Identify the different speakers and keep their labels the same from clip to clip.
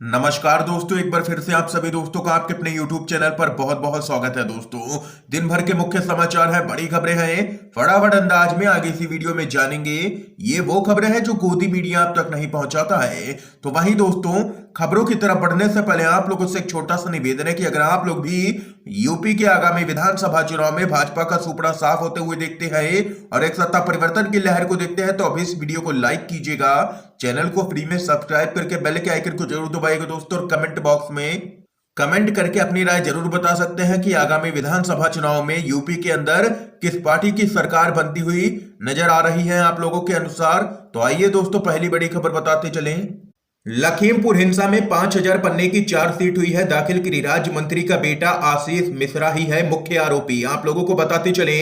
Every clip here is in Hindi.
Speaker 1: नमस्कार दोस्तों, एक बार फिर से आप सभी दोस्तों का आपके अपने YouTube चैनल पर बहुत बहुत स्वागत है। दोस्तों, दिन भर के मुख्य समाचार है, बड़ी खबरें हैं, फटाफट अंदाज में आगे इसी वीडियो में जानेंगे। ये वो खबरें हैं जो गोदी मीडिया आप तक नहीं पहुंचाता है। तो वहीं दोस्तों, खबरों की तरफ बढ़ने से पहले आप लोगों से एक छोटा सा निवेदन है कि अगर आप लोग भी यूपी के आगामी विधानसभा चुनाव में भाजपा का सुपड़ा साफ होते हुए देखते हैं और एक सत्ता परिवर्तन की लहर को देखते हैं तो अभी इस वीडियो को लाइक कीजिएगा, चैनल को फ्री में सब्सक्राइब करके बेल के आइकन को जरूर दबाइएगा दोस्तों, और कमेंट बॉक्स में कमेंट करके अपनी राय जरूर बता सकते हैं कि आगामी विधानसभा चुनाव में यूपी के अंदर किस पार्टी की सरकार बनती हुई नजर आ रही है आप लोगों के अनुसार। तो आइए दोस्तों, पहली बड़ी खबर बताते चलें। लखीमपुर हिंसा में 5,000 पन्ने की चार्जशीट हुई है दाखिल। गृह मंत्री का बेटा आशीष मिश्रा ही है मुख्य आरोपी। आप लोगों को बताते चले,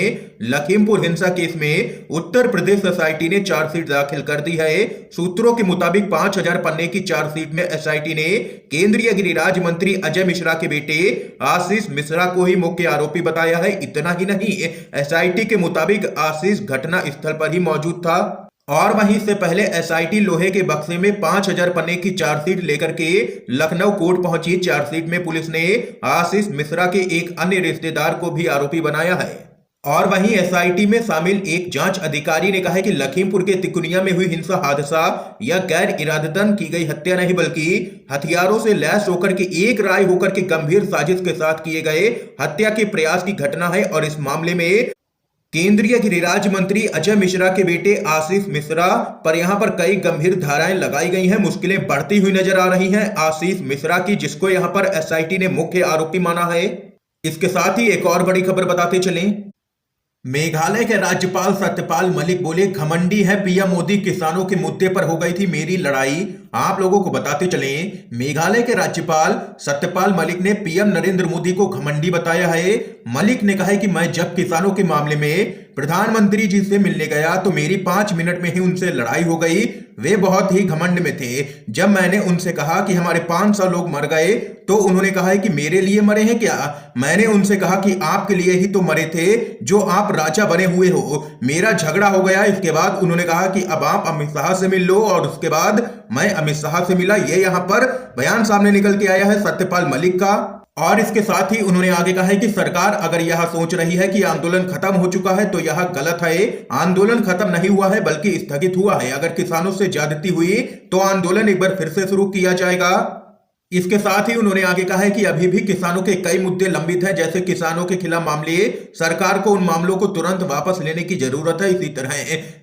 Speaker 1: लखीमपुर हिंसा केस में उत्तर प्रदेश एसआईटी ने चार्जशीट दाखिल कर दी है। सूत्रों के मुताबिक 5,000 पन्ने की चार्जशीट में एसआईटी ने केंद्रीय गृह राज्य मंत्री अजय मिश्रा के बेटे आशीष मिश्रा को ही मुख्य आरोपी बताया है। इतना ही नहीं, एसआईटी के मुताबिक आशीष घटना स्थल पर ही मौजूद था और वहीं से पहले एसआईटी लोहे के बक्से में 5,000 पन्ने की चार्जशीट लेकर के लखनऊ कोर्ट पहुंची। चार्जशीट में पुलिस ने आशीष मिश्रा के एक अन्य रिश्तेदार को भी आरोपी बनाया है। और वहीं एसआईटी में शामिल एक जांच अधिकारी ने कहा है कि लखीमपुर के तिकुनिया में हुई हिंसा हादसा या गैर इरादतन की गई हत्या नहीं बल्कि हथियारों से लैस होकर के एक राय होकर के गंभीर साजिश के साथ किए गए हत्या के प्रयास की घटना है। और इस मामले में केंद्रीय गृह राज्य मंत्री अजय मिश्रा के बेटे आशीष मिश्रा पर यहां पर कई गंभीर धाराएं लगाई गई हैं। मुश्किलें बढ़ती हुई नजर आ रही हैं आशीष मिश्रा की, जिसको यहां पर एसआईटी ने मुख्य आरोपी माना है। इसके साथ ही एक और बड़ी खबर बताते चलें। मेघालय के राज्यपाल सत्यपाल मलिक बोले, घमंडी है पीएम मोदी, किसानों के मुद्दे पर हो गई थी मेरी लड़ाई। आप लोगों को बताते चलें, मेघालय के राज्यपाल सत्यपाल मलिक ने पीएम नरेंद्र मोदी को घमंडी बताया है। मलिक ने कहा है कि मैं जब किसानों के मामले में प्रधानमंत्री जी से मिलने गया तो मेरी 5 मिनट में ही उनसे लड़ाई हो गई। वे बहुत ही घमंड में थे। जब मैंने उनसे कहा कि हमारे 500 लोग मर गए तो उन्होंने कहा है कि मेरे लिए मरे हैं क्या। मैंने उनसे कहा कि आपके लिए ही तो मरे थे जो आप राजा बने हुए हो। मेरा झगड़ा हो गया। इसके बाद उन्होंने कहा कि अब आप अमित शाह से मिल लो और उसके बाद मैं अमित शाह से मिला। ये यहां पर बयान सामने निकल के आया है सत्यपाल मलिक का। और इसके साथ ही उन्होंने आगे कहा है कि सरकार अगर यह सोच रही है कि आंदोलन खत्म हो चुका है तो यह गलत है। आंदोलन खत्म नहीं हुआ है बल्कि स्थगित हुआ है। अगर किसानों से ज्यादती हुई तो आंदोलन एक बार फिर से शुरू किया जाएगा। इसके साथ ही उन्होंने आगे कहा है कि अभी भी किसानों के कई मुद्दे लंबित हैं, जैसे किसानों के खिलाफ मामले। सरकार को उन मामलों को तुरंत वापस लेने की जरूरत है। इसी तरह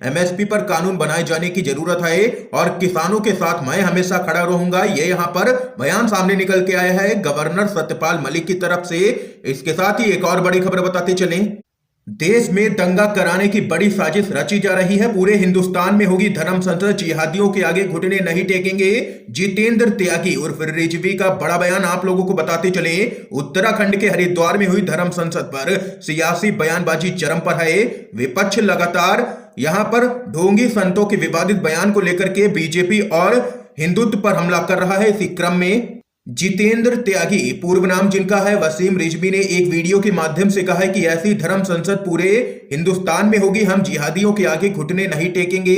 Speaker 1: एमएसपी पर कानून बनाए जाने की जरूरत है और किसानों के साथ मैं हमेशा खड़ा रहूंगा। ये यहां पर बयान सामने निकल के आया है गवर्नर सत्यपाल मलिक की तरफ से। इसके साथ ही एक और बड़ी खबर बताते चलें। देश में दंगा कराने की बड़ी साजिश रची जा रही है। पूरे हिंदुस्तान में होगी धर्म संसद, जिहादियों के आगे घुटने नहीं टेकेंगे। जितेंद्र त्यागी उर्फ रिजवी का बड़ा बयान आप लोगों को बताते चले। उत्तराखंड के हरिद्वार में हुई धर्म संसद पर सियासी बयानबाजी चरम पर है। विपक्ष लगातार यहां पर ढोंगी संतों के विवादित बयान को लेकर के बीजेपी और हिंदुत्व पर हमला कर रहा है। इसी क्रम में जितेंद्र त्यागी, पूर्व नाम जिनका है वसीम रिजवी, ने एक वीडियो के माध्यम से कहा है कि ऐसी धर्म संसद पूरे हिंदुस्तान में होगी, हम जिहादियों के आगे घुटने नहीं टेकेंगे।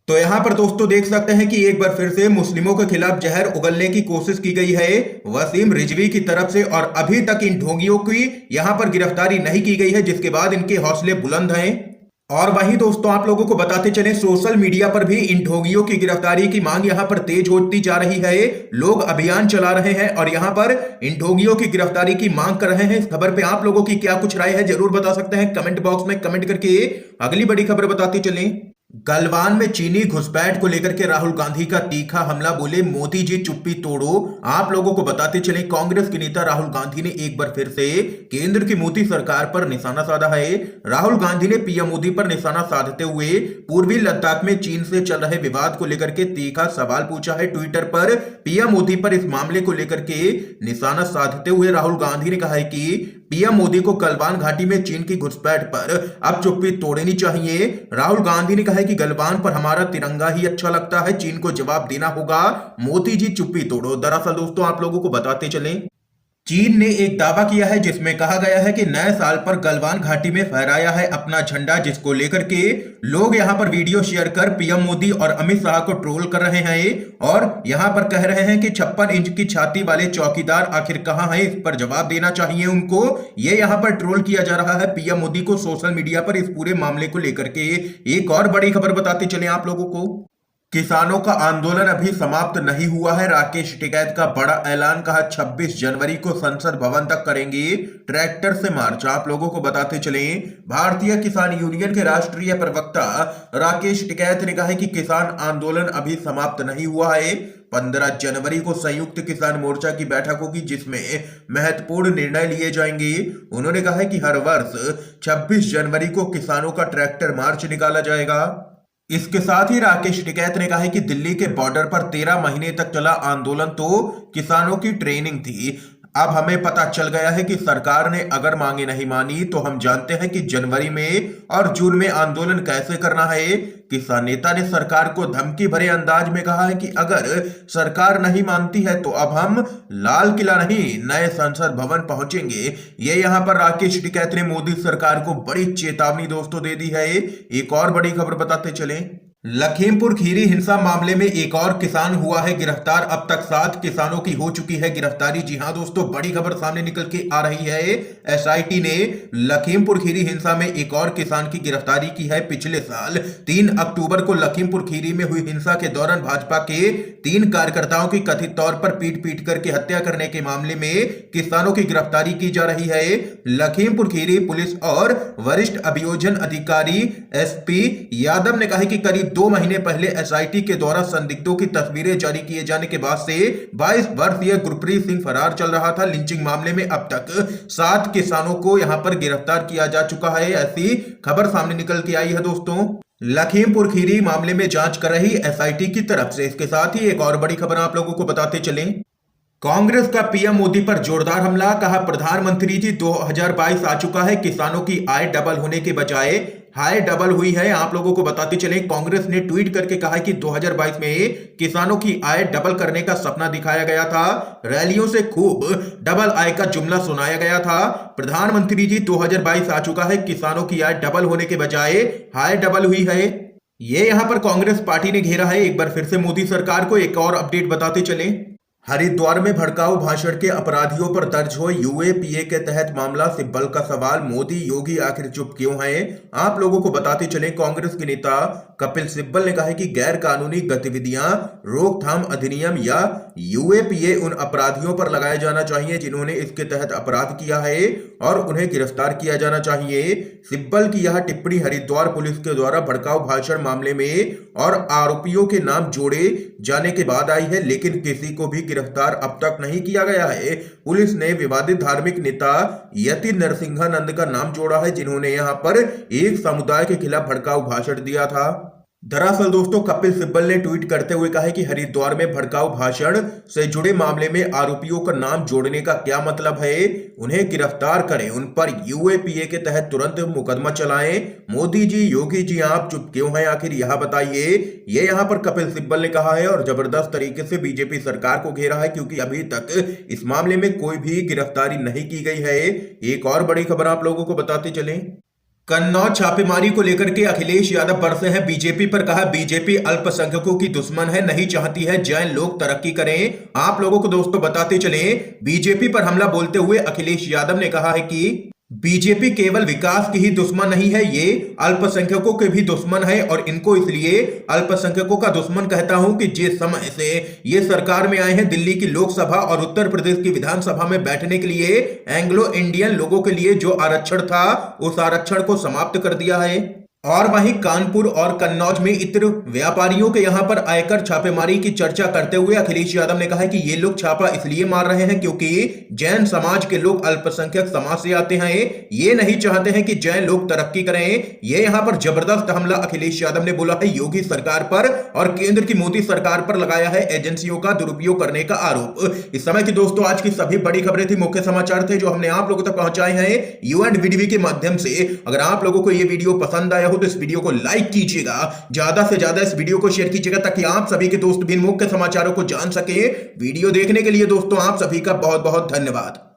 Speaker 1: तो यहां पर दोस्तों देख सकते हैं कि एक बार फिर से मुस्लिमों के खिलाफ जहर उगलने की कोशिश की गई है वसीम रिजवी की तरफ से, और अभी तक इन ढोंगियों की यहां पर गिरफ्तारी नहीं की गई है, जिसके बाद इनके हौसले बुलंद हैं। और वहीं दोस्तों आप लोगों को बताते चले, सोशल मीडिया पर भी इन ढोंगियों की गिरफ्तारी की मांग यहां पर तेज होती जा रही है। लोग अभियान चला रहे हैं और यहां पर इन ढोंगियों की गिरफ्तारी की मांग कर रहे हैं। इस खबर पे आप लोगों की क्या कुछ राय है जरूर बता सकते हैं कमेंट बॉक्स में कमेंट करके। अगली बड़ी खबर बताते चलें। गलवान में चीनी घुसपैठ को लेकर के राहुल गांधी का तीखा हमला, बोले मोदी जी चुप्पी तोड़ो। आप लोगों को बताते चले, कांग्रेस के नेता राहुल गांधी ने एक बार फिर से केंद्र की मोदी सरकार पर निशाना साधा है। राहुल गांधी ने पीएम मोदी पर निशाना साधते हुए पूर्वी लद्दाख में चीन से चल रहे विवाद को लेकर के तीखा सवाल पूछा है। ट्विटर पर पीएम मोदी पर इस मामले को लेकर के निशाना साधते हुए राहुल गांधी ने कहा है कि पीएम मोदी को गलवान घाटी में चीन की घुसपैठ पर अब चुप्पी तोड़नी चाहिए। राहुल गांधी ने कहा है कि गलवान पर हमारा तिरंगा ही अच्छा लगता है, चीन को जवाब देना होगा, मोदी जी चुप्पी तोड़ो। दरअसल दोस्तों आप लोगों को बताते चलें, चीन ने एक दावा किया है जिसमें कहा गया है कि नए साल पर गलवान घाटी में फहराया है अपना झंडा, जिसको लेकर के लोग यहां पर वीडियो शेयर कर पीएम मोदी और अमित शाह को ट्रोल कर रहे हैं और यहां पर कह रहे हैं कि 56 इंच की छाती वाले चौकीदार आखिर कहां हैं, इस पर जवाब देना चाहिए उनको। ये यहां पर ट्रोल किया जा रहा है पीएम मोदी को सोशल मीडिया पर इस पूरे मामले को लेकर के। एक और बड़ी खबर बताते चले आप लोगों को। किसानों का आंदोलन अभी समाप्त नहीं हुआ है। राकेश टिकैत का बड़ा ऐलान, कहा 26 जनवरी को संसद भवन तक करेंगे ट्रैक्टर से मार्च। आप लोगों को बताते चलें, भारतीय किसान यूनियन के राष्ट्रीय प्रवक्ता राकेश टिकैत ने कहा है कि किसान आंदोलन अभी समाप्त नहीं हुआ है। 15 जनवरी को संयुक्त किसान मोर्चा की बैठक होगी जिसमें महत्वपूर्ण निर्णय लिए जाएंगे। उन्होंने कहा है कि हर वर्ष 26 जनवरी को किसानों का ट्रैक्टर मार्च निकाला जाएगा। इसके साथ ही राकेश टिकैत ने कहा है कि दिल्ली के बॉर्डर पर 13 महीने तक चला आंदोलन तो किसानों की ट्रेनिंग थी। अब हमें पता चल गया है कि सरकार ने अगर मांगे नहीं मानी तो हम जानते हैं कि जनवरी में और जून में आंदोलन कैसे करना है। किसान नेता ने सरकार को धमकी भरे अंदाज में कहा है कि अगर सरकार नहीं मानती है तो अब हम लाल किला नहीं नए संसद भवन पहुंचेंगे। ये यहां पर राकेश टिकैत ने मोदी सरकार को बड़ी चेतावनी दोस्तों दे दी है। एक और बड़ी खबर बताते चले, लखीमपुर खीरी हिंसा मामले में एक और किसान हुआ है गिरफ्तार। अब तक 7 किसानों की हो चुकी है गिरफ्तारी। जी हां दोस्तों, बड़ी खबर सामने निकल के आ रही है। एसआईटी ने लखीमपुर खीरी हिंसा में एक और किसान की गिरफ्तारी की है। पिछले साल 3 अक्टूबर को लखीमपुर खीरी में हुई हिंसा के दौरान भाजपा के 3 कार्यकर्ताओं की कथित तौर पर पीट करके हत्या करने के मामले में किसानों की गिरफ्तारी की जा रही है। लखीमपुर खीरी पुलिस और वरिष्ठ अभियोजन अधिकारी एसपी यादव ने कहा कि करीब 2 महीने पहले एसआईटी के द्वारा संदिग्धों की तस्वीरें जारी किए जाने के बाद से 22 वर्षीय गुरप्रीत सिंह फरार चल रहा था। लिंचिंग मामले में अब तक 7 किसानों को यहां पर गिरफ्तार किया जा चुका है। ऐसी खबर सामने निकल के आई है दोस्तों लखीमपुर खीरी मामले में जांच कर रही एसआईटी की तरफ से। इसके साथ ही एक और बड़ी खबर आप लोगों को बताते चलें, कांग्रेस का पीएम मोदी पर जोरदार हमला, कहा प्रधानमंत्री जी 2022 आ चुका है, किसानों की आय डबल होने के बजाय हाई डबल हुई है। आप लोगों को बताते चलें, कांग्रेस ने ट्वीट करके कहा कि 2022 में किसानों की आय डबल करने का सपना दिखाया गया था। रैलियों से खूब डबल आय का जुमला सुनाया गया था। प्रधानमंत्री जी 2022 आ चुका है, किसानों की आय डबल होने के बजाय हाई डबल हुई है। ये यहां पर कांग्रेस पार्टी ने घेरा है एक बार फिर से मोदी सरकार को। एक और अपडेट बताते चलें, हरिद्वार में भड़काऊ भाषण के अपराधियों पर दर्ज हो यूएपीए के तहत मामला। सिब्बल का सवाल, मोदी योगी आखिर चुप क्यों हैं? आप लोगों को बताते चलें, कांग्रेस के नेता कपिल सिब्बल ने कहा है कि गैर कानूनी गतिविधियां रोकथाम अधिनियम या यूएपीए उन अपराधियों पर लगाया जाना चाहिए जिन्होंने इसके तहत अपराध किया है और उन्हें गिरफ्तार किया जाना चाहिए। सिब्बल की यह टिप्पणी हरिद्वार पुलिस के द्वारा भड़काऊ भाषण मामले में और आरोपियों के नाम जोड़े जाने के बाद आई है, लेकिन किसी को भी गिरफ्तार अब तक नहीं किया गया है। पुलिस ने विवादित धार्मिक नेता यति नरसिंहानंद का नाम जोड़ा है जिन्होंने यहां पर एक समुदाय के खिलाफ भड़काऊ भाषण दिया था। दरअसल दोस्तों कपिल सिब्बल ने ट्वीट करते हुए कहा कि हरिद्वार में भड़काऊ भाषण से जुड़े मामले में आरोपियों का नाम जोड़ने का क्या मतलब है, उन्हें गिरफ्तार करें, उन पर यूएपीए के तहत तुरंत मुकदमा चलाएं। मोदी जी योगी जी आप चुप क्यों हैं, आखिर यह बताइए। ये यहां पर कपिल सिब्बल ने कहा है और जबरदस्त तरीके से बीजेपी सरकार को घेरा है क्योंकि अभी तक इस मामले में कोई भी गिरफ्तारी नहीं की गई है। एक और बड़ी खबर आप लोगों को बताते चलें, कन्नौज छापेमारी को लेकर के अखिलेश यादव बरसे हैं बीजेपी पर। कहा बीजेपी अल्पसंख्यकों की दुश्मन है, नहीं चाहती है जैन लोग तरक्की करें। आप लोगों को दोस्तों बताते चलें, बीजेपी पर हमला बोलते हुए अखिलेश यादव ने कहा है कि बीजेपी केवल विकास की ही दुश्मन नहीं है, ये अल्पसंख्यकों के भी दुश्मन है और इनको इसलिए अल्पसंख्यकों का दुश्मन कहता हूं कि जिस समय से ये सरकार में आए हैं दिल्ली की लोकसभा और उत्तर प्रदेश की विधानसभा में बैठने के लिए एंग्लो इंडियन लोगों के लिए जो आरक्षण था उस आरक्षण को समाप्त कर दिया है। और वहीं कानपुर और कन्नौज में इत्र व्यापारियों के यहां पर आयकर छापेमारी की चर्चा करते हुए अखिलेश यादव ने कहा कि ये लोग छापा इसलिए मार रहे हैं क्योंकि जैन समाज के लोग अल्पसंख्यक समाज से आते हैं, ये नहीं चाहते हैं कि जैन लोग तरक्की करें। ये यहां पर जबरदस्त हमला अखिलेश यादव ने बोला है योगी सरकार पर और केंद्र की मोदी सरकार पर लगाया है एजेंसियों का दुरुपयोग करने का आरोप। इस समय की दोस्तों आज की सभी बड़ी खबरें थी, मुख्य समाचार थे जो हमने आप लोगों तक पहुंचाए हैं यूएनवीडीवी के माध्यम से। अगर आप लोगों को यह वीडियो पसंद आया हो तो इस वीडियो को लाइक कीजिएगा, ज्यादा से ज्यादा इस वीडियो को शेयर कीजिएगा ताकि आप सभी के दोस्त भी मुख्य समाचारों को जान सके। वीडियो देखने के लिए दोस्तों आप सभी का बहुत बहुत धन्यवाद।